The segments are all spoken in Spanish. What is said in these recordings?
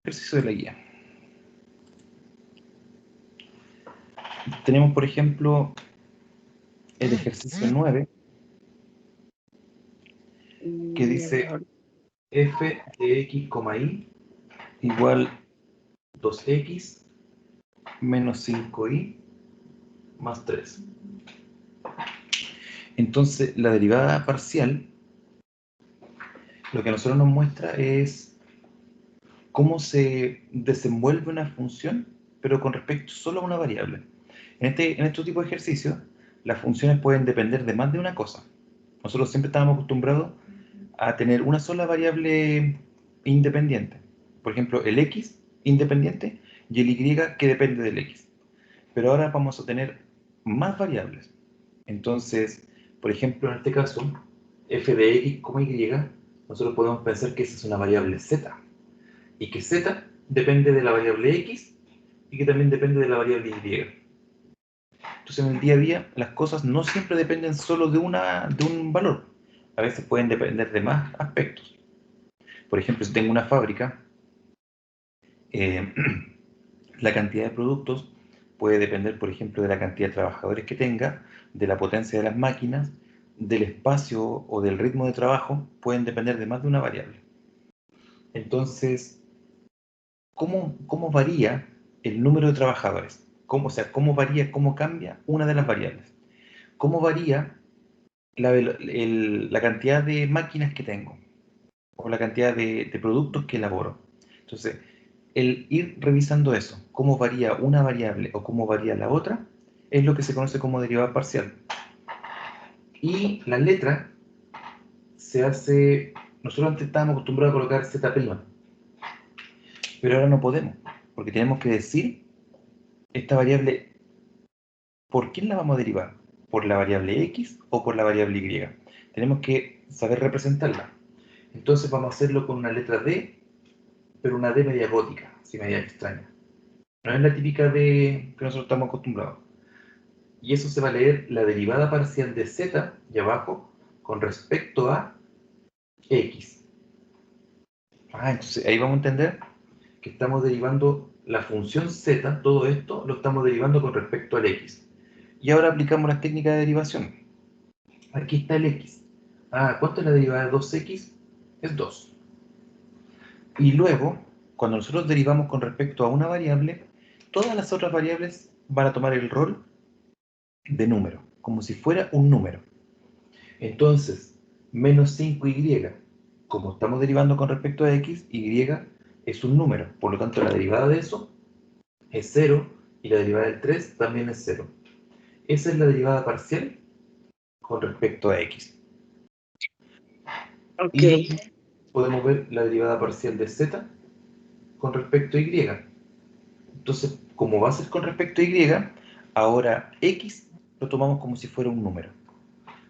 Ejercicio de la guía. Tenemos, por ejemplo, el ejercicio 9, que dice f de x, y igual 2x menos 5y más 3. Entonces, la derivada parcial, lo que a nosotros nos muestra es cómo se desenvuelve una función, pero con respecto solo a una variable. En este tipo de ejercicios, las funciones pueden depender de más de una cosa. Nosotros siempre estábamos acostumbrados a tener una sola variable independiente. Por ejemplo, el x independiente y el y que depende del x. Pero ahora vamos a tener más variables. Entonces, por ejemplo, en este caso, f de x, y, nosotros podemos pensar que esa es una variable z. Y que z depende de la variable x y que también depende de la variable y. Entonces, en el día a día, las cosas no siempre dependen solo de un valor. A veces pueden depender de más aspectos. Por ejemplo, si tengo una fábrica, la cantidad de productos puede depender, por ejemplo, de la cantidad de trabajadores que tenga, de la potencia de las máquinas, del espacio o del ritmo de trabajo, pueden depender de más de una variable. Entonces, ¿cómo varía el número de trabajadores? ¿Cómo varía, cómo cambia una de las variables? ¿Cómo varía la cantidad de máquinas que tengo? O la cantidad de productos que elaboro. Entonces, el ir revisando eso, cómo varía una variable o cómo varía la otra, es lo que se conoce como derivada parcial. Y la letra se hace... Nosotros antes estábamos acostumbrados a colocar z', pero ahora no podemos, porque tenemos que decir esta variable, ¿por quién la vamos a derivar? ¿Por la variable x o por la variable y? Tenemos que saber representarla. Entonces vamos a hacerlo con una letra D, pero una D media gótica, así media extraña. No es la típica D que nosotros estamos acostumbrados. Y eso se va a leer la derivada parcial de z, y abajo, con respecto a x. Entonces ahí vamos a entender que estamos derivando la función z, todo esto lo estamos derivando con respecto al x. Y ahora aplicamos las técnicas de derivación. Aquí está el x. ¿Cuánto es la derivada de 2x? Es 2. Y luego, cuando nosotros derivamos con respecto a una variable, todas las otras variables van a tomar el rol de número, como si fuera un número. Entonces, menos 5y, como estamos derivando con respecto a x, y es un número. Por lo tanto, la derivada de eso es 0 y la derivada del 3 también es 0. Esa es la derivada parcial con respecto a x. Ok. Y podemos ver la derivada parcial de z con respecto a y. Entonces, como va a ser con respecto a y, ahora x lo tomamos como si fuera un número.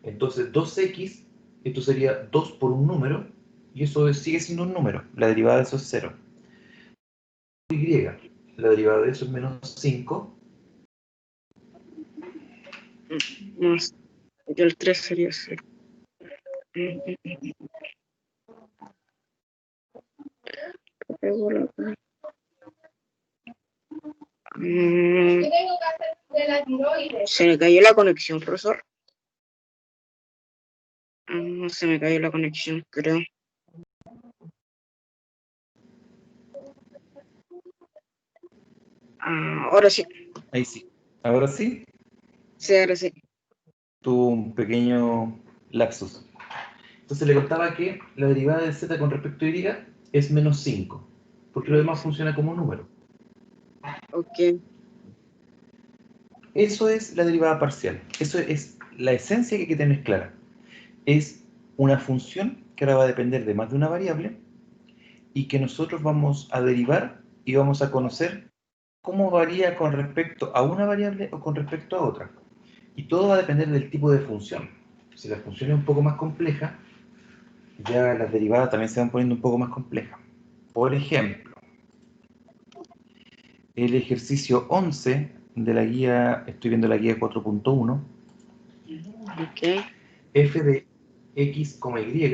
Entonces, 2x, esto sería 2 por un número, y eso sigue siendo un número. La derivada de eso es 0. Y, la derivada de eso es menos 5. Más, yo el 3 sería 0. Se me cayó la conexión, profesor. Se me cayó la conexión, creo. Ahora sí. Ahí sí. Ahora sí, Sí, ahora sí. tuvo un pequeño lapsus. Entonces le contaba que la derivada de z con respecto a y es menos 5, porque lo demás funciona como un número. Ok. Eso es la derivada parcial. Eso es la esencia que hay que tener clara. Es una función que ahora va a depender de más de una variable y que nosotros vamos a derivar y vamos a conocer cómo varía con respecto a una variable o con respecto a otra. Y todo va a depender del tipo de función. Si la función es un poco más compleja, ya las derivadas también se van poniendo un poco más complejas. Por ejemplo, el ejercicio 11 de la guía, estoy viendo la guía 4.1, Ok. f de x, y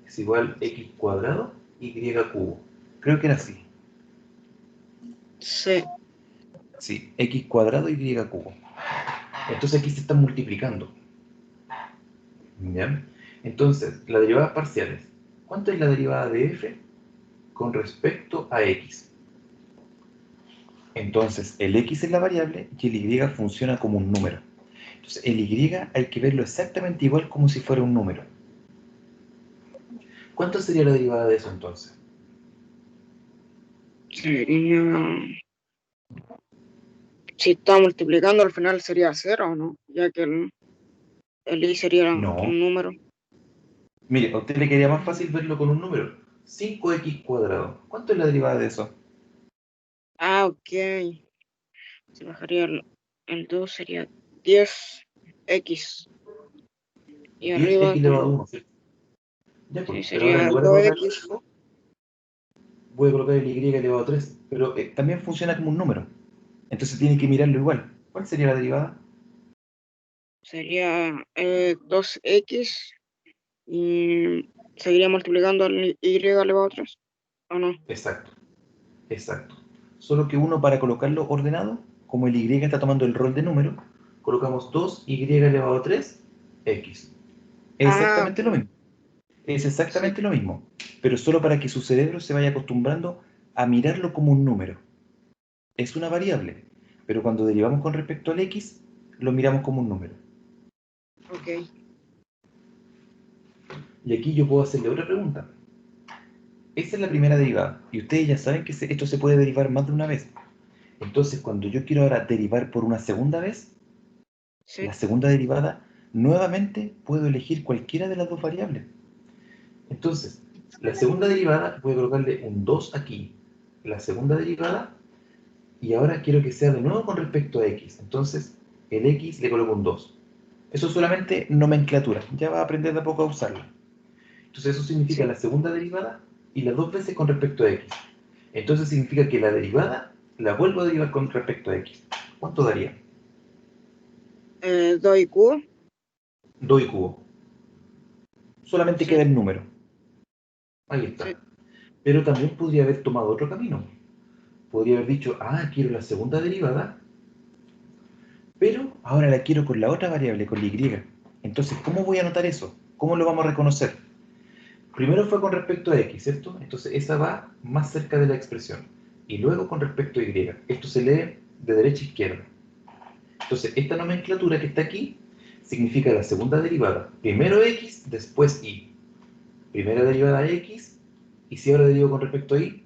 es igual a x cuadrado y cubo. Creo que era así. Sí. Sí, x cuadrado y cubo. Entonces aquí se están multiplicando. ¿Ya? Entonces, las derivadas parciales. ¿Cuánto es la derivada de f con respecto a x? Entonces, el x es la variable y el y funciona como un número. Entonces, el y hay que verlo exactamente igual como si fuera un número. ¿Cuánto sería la derivada de eso entonces? Sería. Si está multiplicando, al final sería 0, ¿no? Ya que el i sería No. un número. Mire, a usted le quedaría más fácil verlo con un número. 5x cuadrado. ¿Cuánto es la derivada de eso? Ah, ok. Se bajaría el 2, sería 10x. Y arriba 10x elevado a como. 1, ¿cierto? Ya, pues, Sí, pero ahora en sería lugar de colocar el dos x. verbo, voy a colocar el y elevado a 3. Pero también funciona como un número. Entonces tiene que mirarlo igual. ¿Cuál sería la derivada? Sería 2x. Y seguiría multiplicando el y elevado a 3. ¿O no? Exacto, exacto. Solo que uno para colocarlo ordenado, como el y está tomando el rol de número, colocamos 2y elevado a 3, x. Es Ah, exactamente lo ok. mismo. Es Sí. exactamente lo mismo. Pero solo para que su cerebro se vaya acostumbrando a mirarlo como un número. Es una variable, pero cuando derivamos con respecto al x, lo miramos como un número. Ok. Y aquí yo puedo hacerle otra pregunta. Esa es la primera derivada, y ustedes ya saben que esto se puede derivar más de una vez. Entonces, cuando yo quiero ahora derivar por una segunda vez, la Sí. segunda derivada, nuevamente puedo elegir cualquiera de las dos variables. Entonces, la segunda derivada, voy a colocarle un 2 aquí. La segunda derivada, y ahora quiero que sea de nuevo con respecto a x. Entonces, el x le coloco un 2. Eso es solamente nomenclatura, ya va a aprender de a poco a usarla. Entonces eso significa Sí. la segunda derivada y las dos veces con respecto a x. Entonces significa que la derivada la vuelvo a derivar con respecto a x. ¿Cuánto daría? 2 cubo. 2 y cubo. Solamente Sí. queda el número. Ahí Sí. está. Pero también podría haber tomado otro camino. Podría haber dicho, ah, quiero la segunda derivada, pero ahora la quiero con la otra variable, con la y. Entonces, ¿cómo voy a anotar eso? ¿Cómo lo vamos a reconocer? Primero fue con respecto a x, ¿cierto? Entonces esa va más cerca de la expresión. Y luego con respecto a y. Esto se lee de derecha a izquierda. Entonces esta nomenclatura que está aquí significa la segunda derivada. Primero x, después y. Primera derivada x, y si ahora derivo con respecto a y,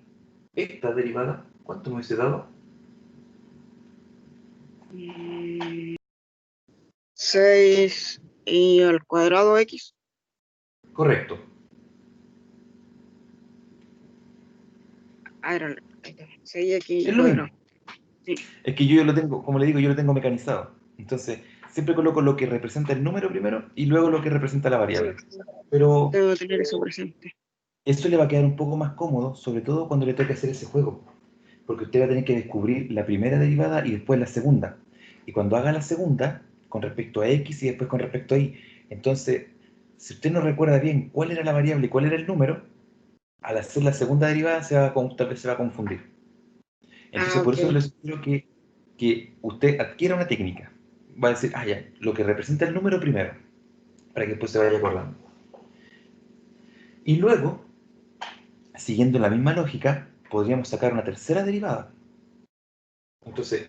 esta derivada, ¿cuánto me hubiese dado? 6 y al cuadrado x. Correcto. Ah, era 6x Es lo cuadrado. mismo. Sí. Es que yo ya lo tengo, como le digo, yo lo tengo mecanizado. Entonces, siempre coloco lo que representa el número primero y luego lo que representa la variable. Pero Debo tener eso presente. eso le va a quedar un poco más cómodo, sobre todo cuando le toque hacer ese juego, porque usted va a tener que descubrir la primera derivada y después la segunda. Y cuando haga la segunda, con respecto a x y después con respecto a y, entonces, si usted no recuerda bien cuál era la variable y cuál era el número, al hacer la segunda derivada tal vez se va a confundir. Ah, Entonces, por ok. eso les sugiero que usted adquiera una técnica. Va a decir, ah, ya, lo que representa el número primero, para que después se vaya acordando. Y luego, siguiendo la misma lógica, podríamos sacar una tercera derivada. Entonces,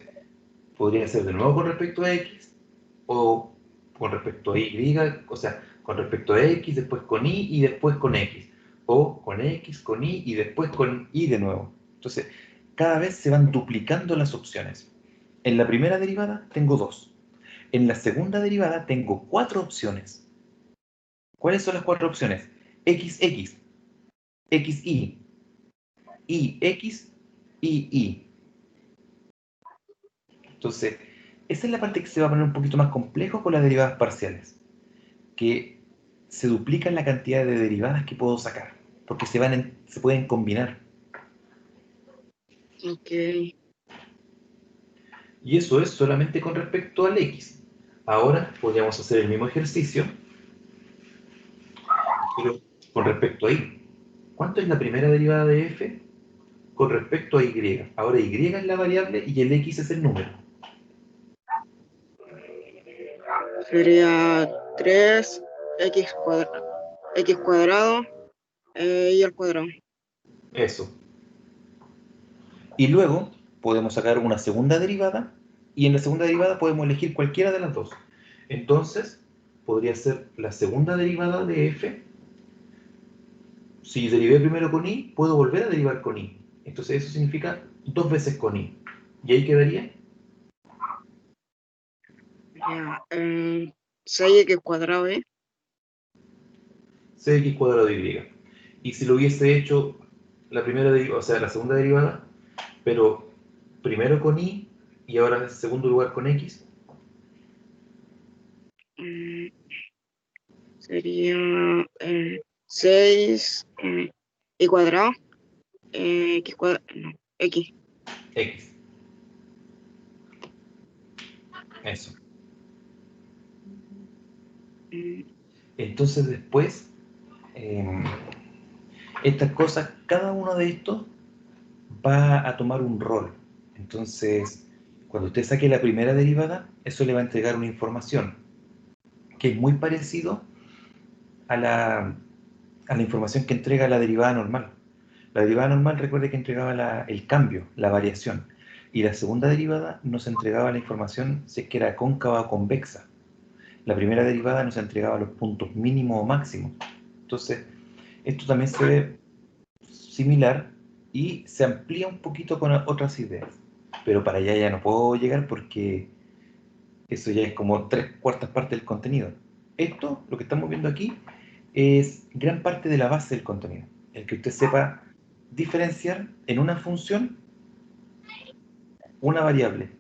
podría ser de nuevo con respecto a x, o con respecto a y, o sea, con respecto a x, después con y después con x. O con x, con y después con y de nuevo. Entonces, cada vez se van duplicando las opciones. En la primera derivada tengo 2. En la segunda derivada tengo 4 opciones. ¿Cuáles son las 4 opciones? XX, XY, IX y Y. Entonces, esa es la parte que se va a poner un poquito más complejo con las derivadas parciales, que se duplican la cantidad de derivadas que puedo sacar, porque se pueden combinar. Ok. Y eso es solamente con respecto al X. Ahora podríamos hacer el mismo ejercicio, pero con respecto a Y. ¿Cuánto es la primera derivada de f con respecto a y. Ahora y es la variable y el x es el número. Sería 3 x cuadrado y al cuadrado. Eso. Y luego podemos sacar una segunda derivada y en la segunda derivada podemos elegir cualquiera de las dos. Entonces, podría ser la segunda derivada de f. Si derivé primero con y, puedo volver a derivar con y. Entonces eso significa 2 veces con y. ¿Y ahí quedaría? Ya, 6x cuadrado, 6x cuadrado de y. Y si lo hubiese hecho la primera derivada, o sea, la segunda derivada, pero primero con y ahora en segundo lugar con x. Sería 6 y cuadrado, x cuadrado, no, x. X. Eso. Mm, Entonces después, estas cosas, cada uno de estos va a tomar un rol. Entonces, cuando usted saque la primera derivada, eso le va a entregar una información que es muy parecido a la información que entrega la derivada normal. La derivada normal, recuerde que entregaba el cambio, la variación. Y la segunda derivada nos entregaba la información si es que era cóncava o convexa. La primera derivada nos entregaba los puntos mínimos o máximos. Entonces, esto también se ve similar y se amplía un poquito con otras ideas. Pero para allá ya no puedo llegar porque eso ya es como 3/4 partes del contenido. Esto, lo que estamos viendo aquí, es gran parte de la base del contenido. El que usted sepa diferenciar en una función una variable,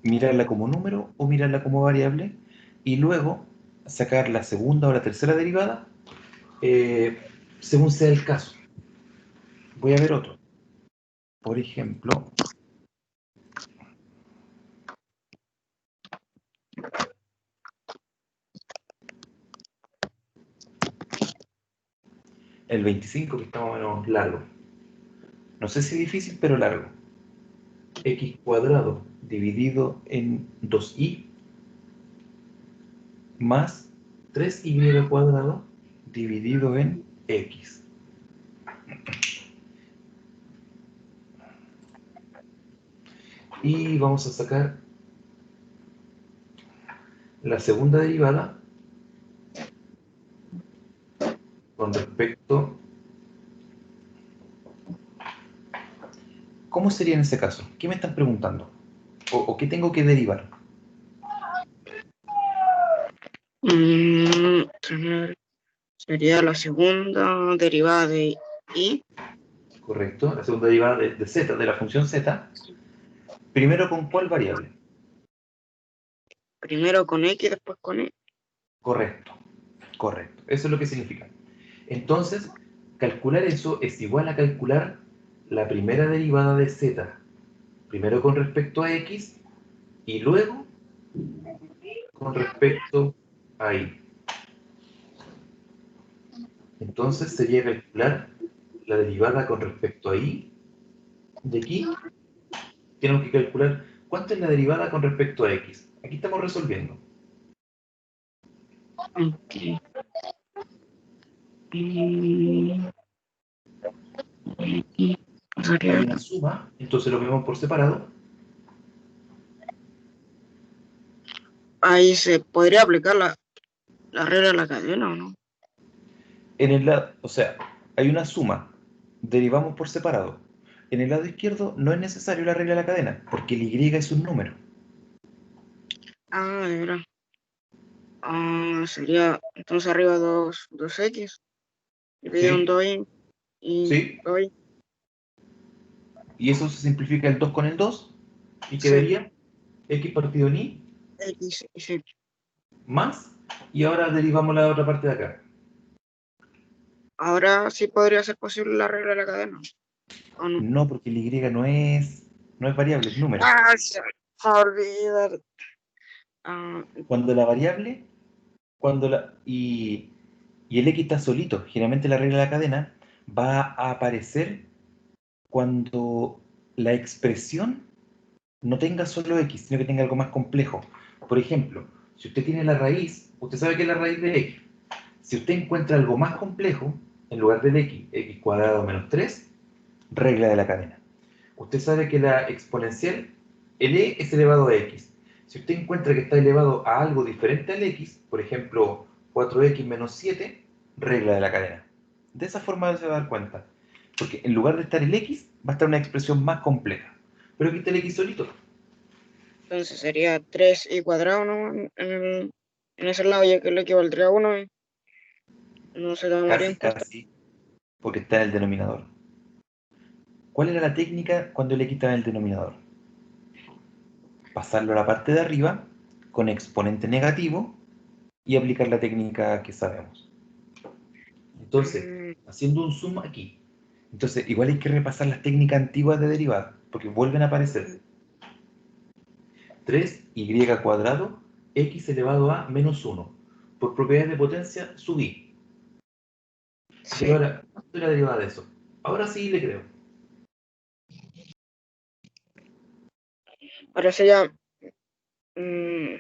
mirarla como número o mirarla como variable, y luego sacar la segunda o la tercera derivada según sea el caso. Voy a ver otro. Por ejemplo, el 25, que está más o menos largo. No sé si difícil, pero largo. X cuadrado dividido en 2y más 3y cuadrado dividido en x. Y vamos a sacar la segunda derivada con respecto... ¿Cómo sería en ese caso? ¿Qué me están preguntando? ¿O qué tengo que derivar? Sería la segunda derivada de y. ¿Correcto? La segunda derivada de z, de la función z. Primero, ¿con cuál variable? Primero con x, después con y. Correcto, correcto. Eso es lo que significa. Entonces, calcular eso es igual a calcular la primera derivada de z, primero con respecto a x y luego con respecto a y. Entonces sería calcular la derivada con respecto a y de aquí. Tenemos que calcular cuánto es la derivada con respecto a x. Aquí estamos resolviendo. Okay. Y Hay sería, una suma, entonces lo vemos por separado. ahí se podría aplicar la regla de la cadena, ¿o no? En el lado, o sea, hay una suma, derivamos por separado. En el lado izquierdo no es necesario la regla de la cadena, porque el y es un número. Ah, de verdad. Sería entonces arriba 2x dividido en ¿Sí? 2y y ¿Sí? 2y. Y eso se simplifica el 2 con el 2 y Sí, quedaría x partido en y x y sí. más, y ahora derivamos la otra parte de acá. Ahora sí podría ser posible la regla de la cadena, ¿o no? No, porque el y no es variable, es número. Se me va a olvidar. Ah, Cuando la variable, cuando la, y el x está solito, generalmente la regla de la cadena va a aparecer cuando la expresión no tenga solo x, sino que tenga algo más complejo. Por ejemplo, si usted tiene la raíz, usted sabe que es la raíz de x. Si usted encuentra algo más complejo, en lugar de x, x cuadrado menos 3, regla de la cadena. Usted sabe que la exponencial, el e es elevado a x. Si usted encuentra que está elevado a algo diferente al x, por ejemplo, 4x menos 7, regla de la cadena. De esa forma se va a dar cuenta. Porque en lugar de estar el x, va a estar una expresión más compleja. Pero aquí está el x solito. Entonces sería 3y cuadrado, ¿no? En ese lado, ya que le equivaldría a 1, no se tomaría en Casi, cuenta. casi, porque está en el denominador. ¿Cuál era la técnica cuando le quitaban el denominador? Pasarlo a la parte de arriba con exponente negativo y aplicar la técnica que sabemos. Entonces, Mm, haciendo un zoom aquí. Entonces, igual hay que repasar las técnicas antiguas de derivada, porque vuelven a aparecer. 3y cuadrado, x elevado a menos 1. Por propiedades de potencia, subí. Y sí, ahora, ¿cuánto es la derivada de eso? Ahora sí le creo. ahora mm,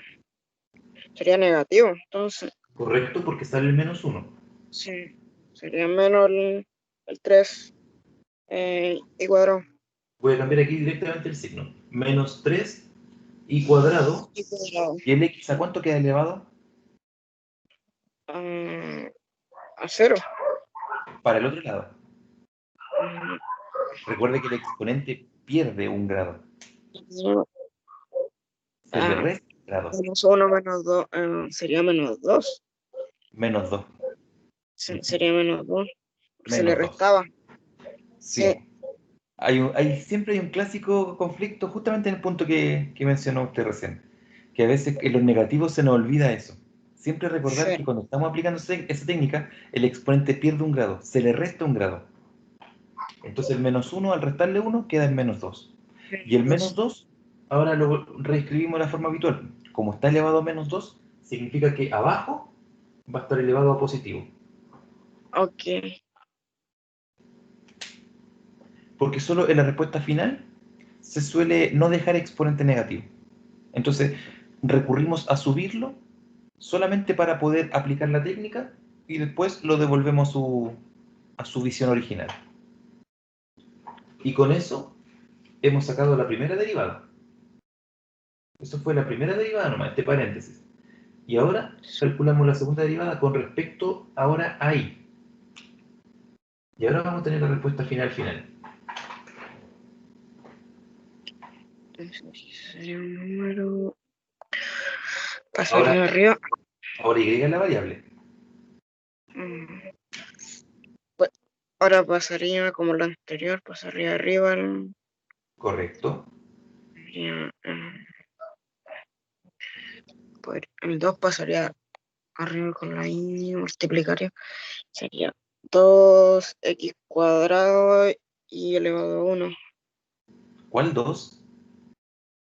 sería negativo, entonces, Correcto, porque sale el menos 1. sí, sería menos el 3 y cuadrado. Voy a cambiar aquí directamente el signo. Menos 3y cuadrado. Y cuadrado. ¿Y el x a cuánto queda elevado? Ah, a 0. Para el otro lado. Mm, Recuerde que el exponente pierde un grado. no, Se le resta un grado. menos 1 menos 2 sería menos 2. Menos 2. Sería menos 2. Se le Menos 2. restaba. Sí, Sí. Siempre hay un clásico conflicto justamente en el punto que mencionó usted recién. Que a veces en los negativos se nos olvida eso. Siempre recordar sí. que cuando estamos aplicando esa técnica, el exponente pierde un grado, se le resta un grado. Entonces el menos 1 al restarle 1 queda en menos 2. Y el Menos menos 2. 2 ahora lo reescribimos de la forma habitual. Como está elevado a menos 2 significa que abajo va a estar elevado a positivo. Ok. Porque solo en la respuesta final se suele no dejar exponente negativo. Entonces recurrimos a subirlo solamente para poder aplicar la técnica y después lo devolvemos a su visión original. Y con eso hemos sacado la primera derivada. Eso fue la primera derivada nomás, este paréntesis. Y ahora calculamos la segunda derivada con respecto ahora a y. Y ahora vamos a tener la respuesta final. Entonces, sería un número. Ahora, Pasaría arriba. ahora y es la variable. mm, pues, ahora pasaría como lo anterior, pasaría arriba. Correcto. Sería, pues, el 2 pasaría arriba con la y multiplicaría. Sería 2x cuadrado y elevado a 1. ¿Cuál 2?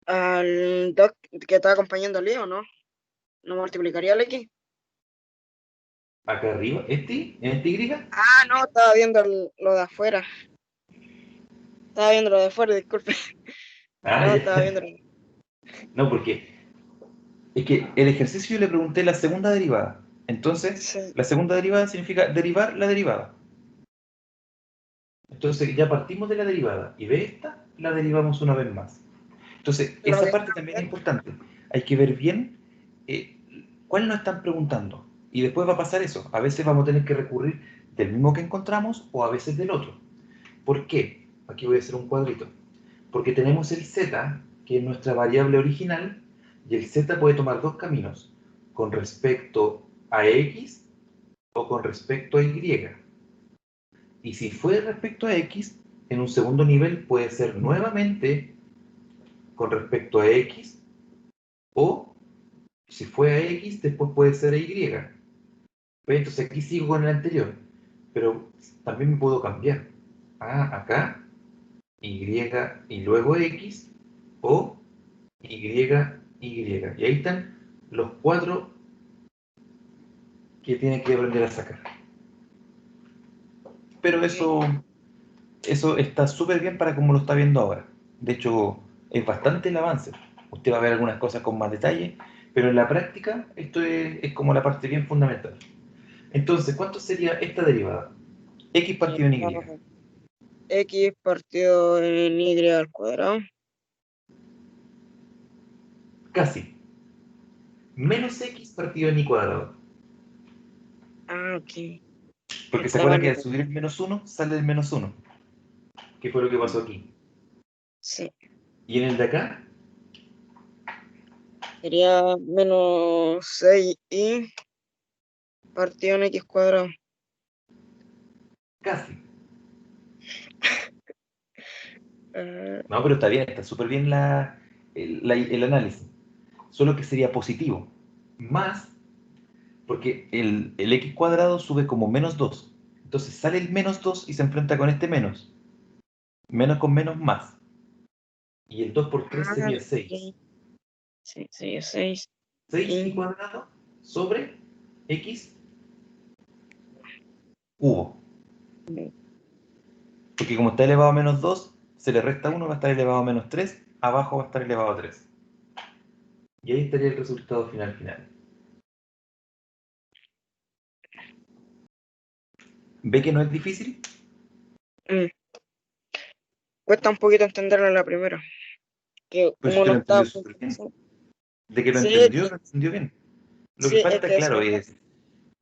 Al 2 que está acompañando al i, ¿o no? ¿No multiplicaría el x? Acá arriba, en este y. Ah, no, estaba viendo lo de afuera. Estaba viendo lo de afuera, disculpe. Ah, No, ya. estaba viendo. No, porque es que el ejercicio yo le pregunté la segunda derivada. Entonces, Sí, la segunda derivada significa derivar la derivada. Entonces, ya partimos de la derivada y de esta la derivamos una vez más. Entonces, lo esa de parte también es importante. Hay que ver bien eh, cuál nos están preguntando. Y después va a pasar eso. A veces vamos a tener que recurrir del mismo que encontramos o a veces del otro. ¿Por qué? Aquí voy a hacer un cuadrito. Porque tenemos el z, que es nuestra variable original, y el z puede tomar dos caminos, con respecto a x o con respecto a y. Y si fue respecto a x, en un segundo nivel puede ser nuevamente con respecto a x, o si fue a x, después puede ser a y. Pues entonces aquí sigo con el anterior, pero también me puedo cambiar. A acá, y y luego x, o y, y. Y ahí están los cuatro que tienen que aprender a sacar. Pero ok. eso eso está súper bien para como lo está viendo ahora. De hecho, es bastante el avance. Usted va a ver algunas cosas con más detalle, pero en la práctica esto es como la parte bien fundamental. Entonces, ¿cuánto sería esta derivada? X partido en Y. Sería X partido en Y al cuadrado. Casi. Menos X partido en Y cuadrado. Ah, ok. Porque se Estaba acuerda en que el... al subir el menos uno sale el menos uno. ¿Qué fue lo que pasó aquí? Sí. Y en el de acá, Sería menos 6y partido en X cuadrado. casi. Ah, No, pero está bien, está súper bien el análisis. Solo que sería positivo. Más, porque el X cuadrado sube como menos 2. Entonces sale el menos 2 y se enfrenta con este menos. Menos con menos más. Y el 2 por 3 sería ok. 6. Sí, sería 6 6 y y cuadrado sobre X cubo. Porque como está elevado a menos 2, se le resta 1, va a estar elevado a menos 3, abajo va a estar elevado a 3. Y ahí estaría el resultado final. ¿Ve que no es difícil? mm, cuesta un poquito entenderlo en la primera, que Pues como usted no lo está entendió súper bien. puntualizado. De que Sí, lo entendió bien. Lo que sí, es falta, que se claro, me pasan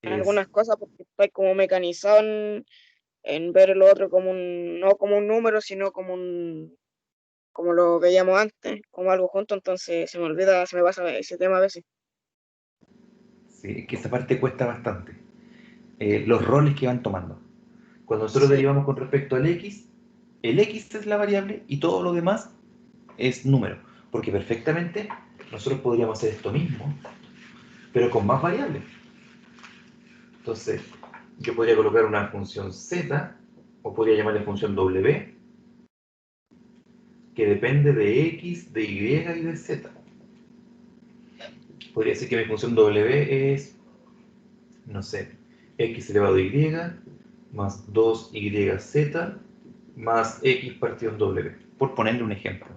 es algunas cosas porque estoy como mecanizado en ver lo otro como no como un número, sino como como lo veíamos antes, como algo junto, entonces se me olvida, se me pasa ese tema a veces. sí, que esa parte cuesta bastante. Los roles que van tomando. Cuando nosotros Sí, derivamos con respecto al X, el X es la variable y todo lo demás es número. Porque perfectamente nosotros podríamos hacer esto mismo, pero con más variables. Entonces, yo podría colocar una función z, o podría llamarle función w, que depende de x, de y y de z. Podría decir que mi función w es, no sé, x elevado a y más 2yz más x partido en w, por ponerle un ejemplo.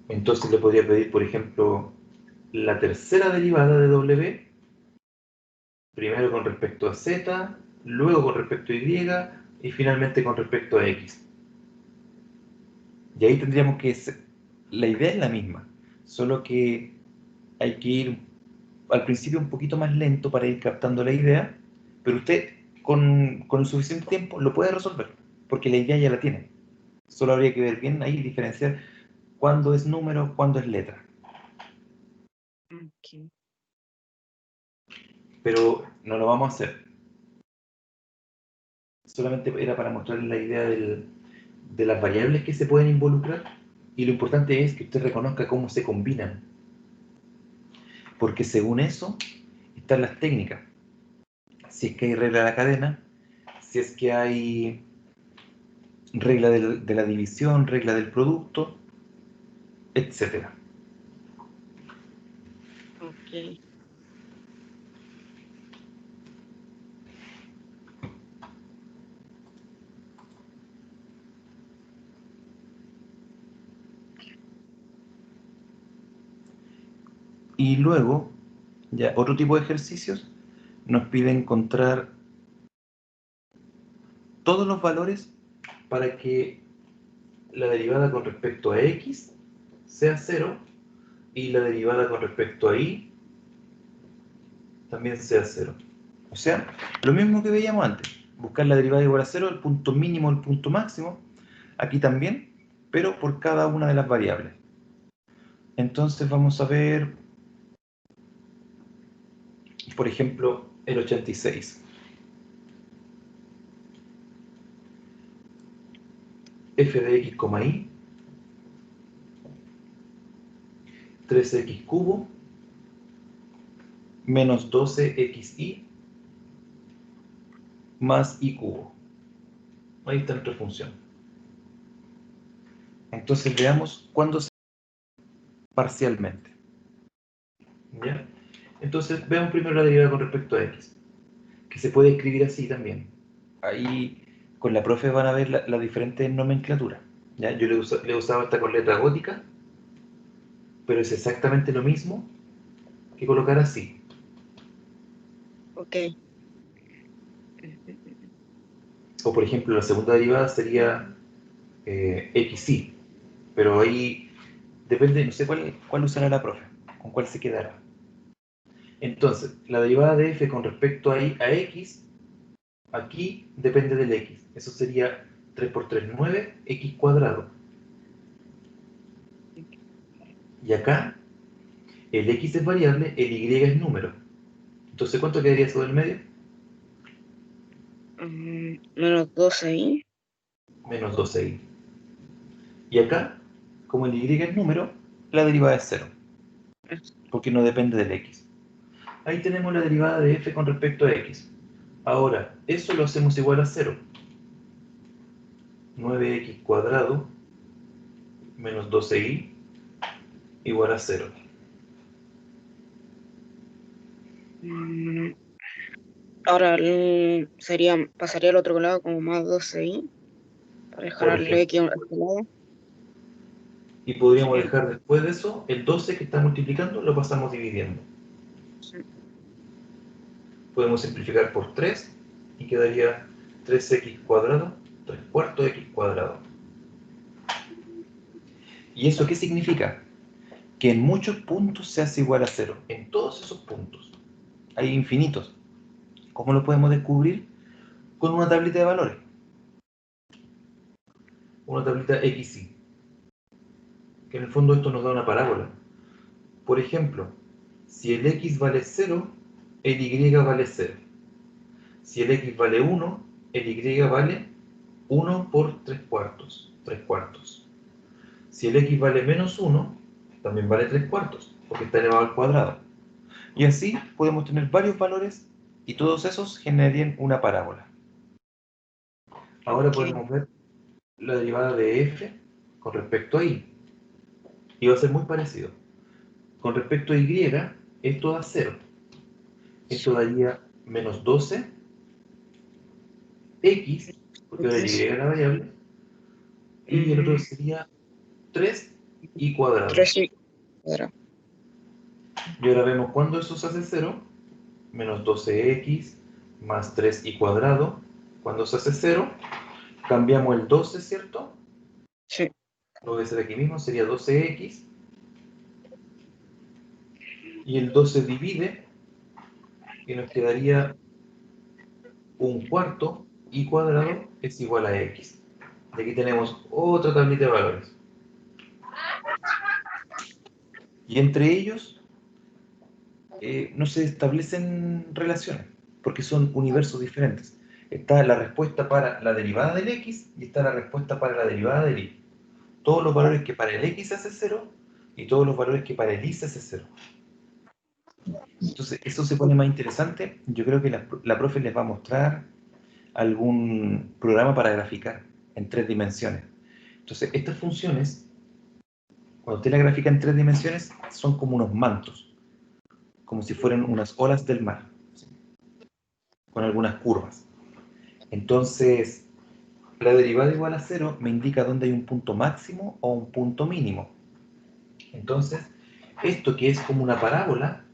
Entonces le podría pedir, por ejemplo, la tercera derivada de w, primero con respecto a z, luego con respecto a y finalmente con respecto a x. Y ahí tendríamos que... La idea es la misma, solo que hay que ir al principio un poquito más lento para ir captando la idea, pero usted con el suficiente tiempo lo puede resolver, porque la idea ya la tiene. Solo habría que ver bien ahí, diferenciar cuándo es número, cuándo es letra. ok. Pero no lo vamos a hacer. Solamente era para mostrar la idea de las variables que se pueden involucrar, y lo importante es que usted reconozca cómo se combinan, porque según eso están las técnicas. Si es que hay regla de la cadena, si es que hay regla de la división, regla del producto, etcétera. Ok. Y luego, ya otro tipo de ejercicios nos pide encontrar todos los valores para que la derivada con respecto a x sea 0 y la derivada con respecto a y también sea 0. O sea, lo mismo que veíamos antes, buscar la derivada igual a 0, el punto mínimo, el punto máximo, aquí también, pero por cada una de las variables. Entonces vamos a ver, por ejemplo, el 86. F de x, y, 3x cubo, menos 12xy, más y cubo. Ahí está nuestra función. Entonces veamos cuándo se parcialmente. ¿Ya? Entonces veamos primero la derivada con respecto a x, que se puede escribir así también. Ahí Con la profe van a ver la diferente nomenclatura. ¿Ya? Yo le he usado esta con letra gótica, pero es exactamente lo mismo que colocar así. Ok. O por ejemplo, la segunda derivada sería xy, pero ahí depende, no sé cuál usará la profe, con cuál se quedará. Entonces, la derivada de f con respecto a x, aquí depende del x. Eso sería 3 por 3, 9, x cuadrado. Y acá, el x es variable, el y es número. Entonces, ¿cuánto quedaría eso del medio? Menos 12i. Menos 12i. Y acá, como el y es número, la derivada es 0, porque no depende del x. Ahí tenemos la derivada de f con respecto a x. Ahora, eso lo hacemos igual a 0. 9x cuadrado menos 12i igual a 0. Mm, Ahora pasaría al otro lado como más 12i para dejar Por al ejemplo. x a este lado. Y podríamos Sí, dejar después de eso, el 12 que está multiplicando lo pasamos dividiendo. sí. Podemos simplificar por 3 y quedaría 3x cuadrado, 3 cuartos x cuadrado. ¿Y eso qué significa? Que en muchos puntos se hace igual a 0. En todos esos puntos. Hay infinitos. ¿Cómo lo podemos descubrir? Con una tablita de valores. Una tablita XY. Que en el fondo esto nos da una parábola. Por ejemplo, si el x vale 0, el y vale 0. Si el x vale 1, el y vale 1 por 3 cuartos. 3 cuartos. Si el x vale menos 1, también vale 3 cuartos, porque está elevado al cuadrado. Y así podemos tener varios valores y todos esos generarían una parábola. Ahora Ok. podemos ver la derivada de f con respecto a y. Y va a ser muy parecido. Con respecto a y, esto da 0. Esto daría menos 12 x, porque ahora y X, es la variable, y el otro mm, sería 3 y cuadrado. 3i cuadrado. Y ahora vemos cuando eso se hace 0, menos 12x más 3 y cuadrado. Cuando se hace 0, cambiamos el 12, ¿cierto? Sí. Lo voy a hacer aquí mismo, sería 12x. Y el 12 divide y nos quedaría un cuarto y cuadrado es igual a x. Y aquí tenemos otra tablita de valores. Y entre ellos no se establecen relaciones, porque son universos diferentes. Está la respuesta para la derivada del x y está la respuesta para la derivada del y. Todos los valores que para el x se hace 0 y todos los valores que para el y se hace 0. Entonces, eso se pone más interesante. Yo creo que la profe les va a mostrar algún programa para graficar en 3 dimensiones. Entonces, estas funciones, cuando usted la grafica en 3 dimensiones, son como unos mantos, como si fueran unas olas del mar, ¿sí? Con algunas curvas. Entonces, la derivada igual a 0 me indica dónde hay un punto máximo o un punto mínimo. Entonces, esto que es como una parábola,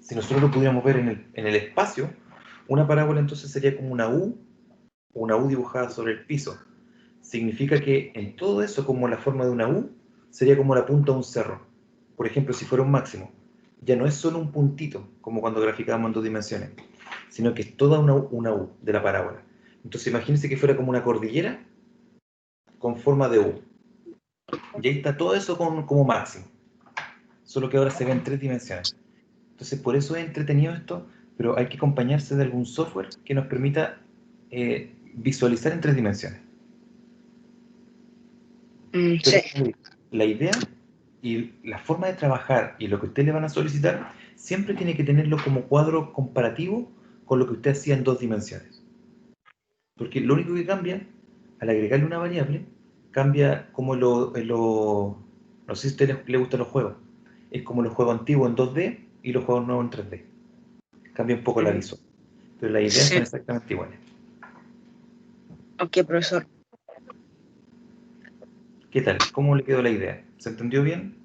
si nosotros lo pudiéramos ver en el espacio, una parábola entonces sería como una U dibujada sobre el piso. Significa que en todo eso, como la forma de una U, sería como la punta de un cerro. Por ejemplo, si fuera un máximo, ya no es solo un puntito, como cuando graficábamos en 2 dimensiones, sino que es toda una U de la parábola. Entonces imagínense que fuera como una cordillera con forma de U. Y ahí está todo eso como máximo, solo que ahora se ve en 3 dimensiones. Entonces por eso es entretenido esto, pero hay que acompañarse de algún software que nos permita visualizar en 3 dimensiones. Pero Sí. la idea y la forma de trabajar y lo que ustedes le van a solicitar siempre tiene que tenerlo como cuadro comparativo con lo que usted hacía en 2 dimensiones. Porque lo único que cambia, al agregarle una variable, cambia como no sé si a usted le gustan los juegos. Es como los juegos antiguos en 2D y los juegos nuevos en 3D. Cambia un poco la Mm, visual. Pero las ideas son Sí. exactamente iguales. Ok, profesor. ¿Qué tal? ¿Cómo le quedó la idea? ¿Se entendió bien?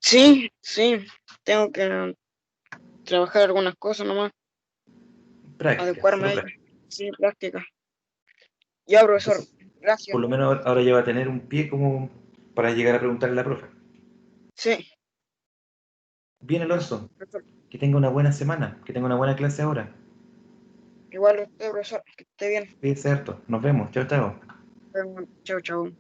Sí, sí, tengo que trabajar algunas cosas nomás, Práctica, adecuarme solo a ellas. práctica. Sí, práctica. Ya, profesor, Entonces, gracias. por lo menos ahora ya va a tener un pie como para llegar a preguntarle a la profe. Sí, Bien, ya, Alonso, profesor. que tenga una buena semana, que tenga una buena clase ahora. Igual usted, profesor, que esté bien. Cuídese harto. Nos vemos. Chao, chao. Chau, chau.